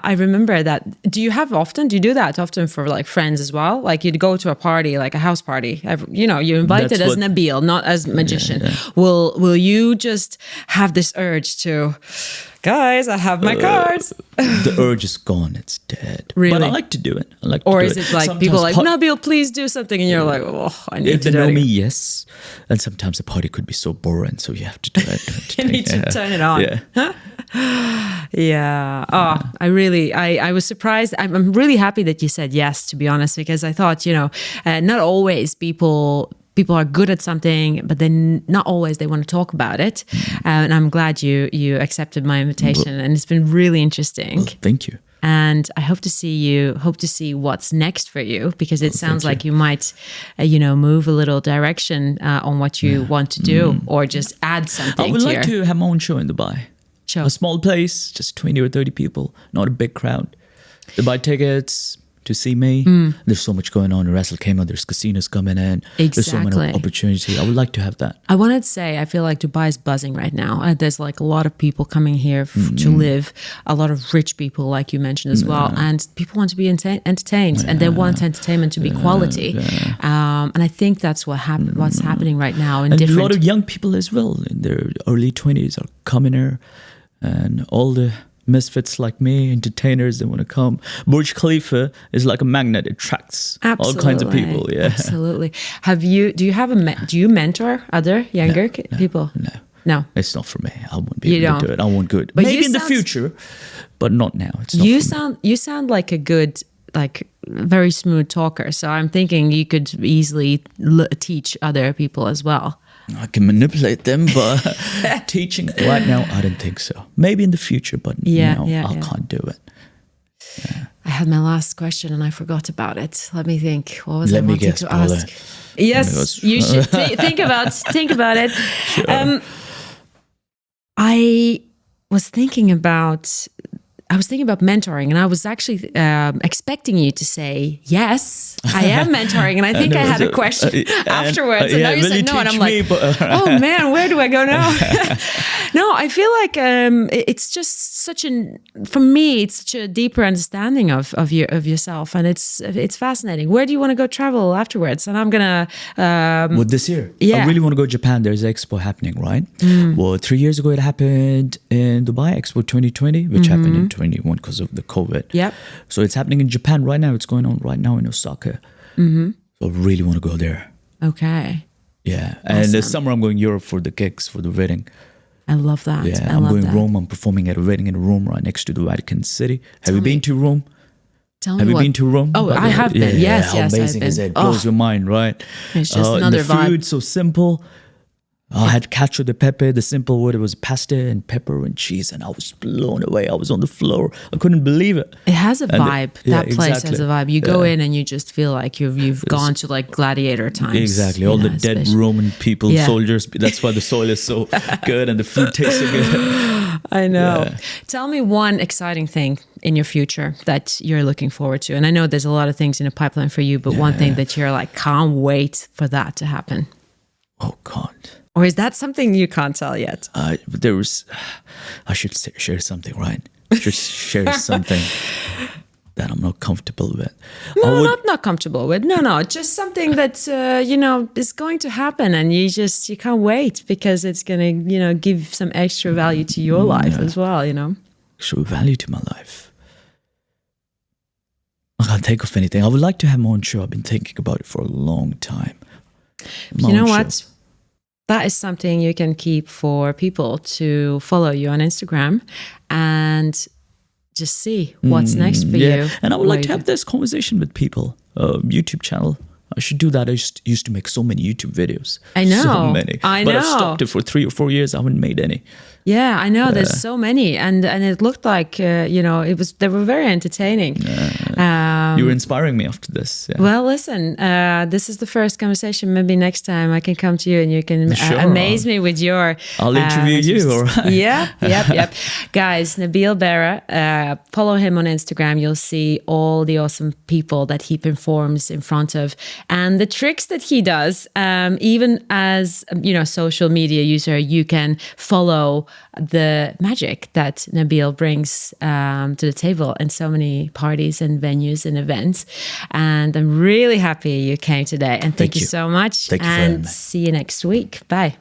I remember that. Do you do that often for like friends as well? Like you'd go to a party, like a house party, you're invited as Nabeel, not as magician. Will you just have this urge to, guys, I have my cards? The urge is gone. It's dead. Really? But I like to do it. Or is it like people like, Nabeel, please do something. And you're like, I need to do it. If they know me, yes. And sometimes the party could be so boring. So you have to do it. You need to turn it on. Yeah. Oh, I was surprised. I'm really happy that you said yes, to be honest, because I thought, not always people are good at something, but then not always they want to talk about it. And I'm glad you accepted my invitation, and it's been really interesting. Well, thank you. And I hope to see what's next for you, because it sounds like you might, move a little direction on what you want to do, or just add something. I would like to have my own show in Dubai. Show. A small place, just 20 or 30 people, not a big crowd. They buy tickets to see me. There's so much going on in Ras Al Khaimah. There's casinos coming in. Exactly. There's so many opportunities. I would like to have that. I wanted to say, I feel like Dubai is buzzing right now. There's like a lot of people coming here to live, a lot of rich people, like you mentioned as well. And people want to be entertained, and they want entertainment to be quality. And I think that's what's happening right now. And a lot of young people as well in their early 20s are coming here. And all the misfits like me, entertainers, they want to come. Burj Khalifa is like a magnet; it attracts all kinds of people. Yeah, absolutely. Do you mentor other younger people? No, it's not for me. I won't be able to do it. I won't good. But maybe in the future, but not now. It's not. You sound like a good, like very smooth talker. So I'm thinking you could easily teach other people as well. I can manipulate them, but teaching right now, I don't think so. Maybe in the future, but I can't do it. Yeah. I had my last question and I forgot about it. Let me think. What was I wanting to Paula. ask? Yes, you should think about it. Sure. I was thinking about I was thinking about mentoring, and I was actually expecting you to say, yes, I am mentoring. And I think I had a question afterwards. And now you said no. And I'm like, oh man, where do I go now? No, I feel like it's just for me, it's such a deeper understanding of yourself. And it's fascinating. Where do you want to go travel afterwards? And I'm going to... Well, this year, I really want to go to Japan. There's an expo happening, right? Well, 3 years ago, it happened in Dubai, Expo 2020, which happened in 21 because of the COVID. Yep. So it's happening in Japan right now. It's going on right now in Osaka. So I really want to go there. Okay. Yeah. And this summer, I'm going to Europe for the gigs, for the wedding. I love that. Yeah, I'm going to Rome. I'm performing at a wedding in Rome right next to the Vatican City. Have you been to Rome? Have you been to Rome? Oh, I have been. Yes, how amazing is it? Blows your mind, right? It's just another the vibe. food so simple. I had cacio de pepe, the simple word. It was pasta and pepper and cheese, and I was blown away. I was on the floor. I couldn't believe it. It has a vibe. That place has a vibe. You go in and you just feel like you've gone to like gladiator times. Exactly. All the dead Roman people, soldiers. That's why the soil is so good and the food tastes so good. I know. Yeah. Tell me one exciting thing in your future that you're looking forward to. And I know there's a lot of things in the pipeline for you, but one thing that you're like, can't wait for that to happen. Oh, God. Or is that something you can't tell yet? I should share something, right? I should share something that I'm not comfortable with. No, not comfortable with. No, just something that, is going to happen and you can't wait because it's going to, give some extra value to your life as well, Extra value to my life. I can't think of anything. I would like to have my own show. I've been thinking about it for a long time. You know what? That is something you can keep for people to follow you on Instagram and just see what's next for you. And I would like to have this conversation with people. YouTube channel. I should do that. I used to make so many YouTube videos. I know. So many. But I've stopped it for 3 or 4 years. I haven't made any. Yeah, I know. There's so many, and it looked like they were very entertaining. You were inspiring me after this. Yeah. Well, listen, this is the first conversation. Maybe next time I can come to you and you can amaze me with your. I'll interview you. All right. Yep. Guys, Nabeel Bera, follow him on Instagram. You'll see all the awesome people that he performs in front of, and the tricks that he does. Even as social media user, you can follow the magic that Nabeel brings to the table in so many parties and venues and events. And I'm really happy you came today. And thank you so much. Thank you and see you next week. Bye.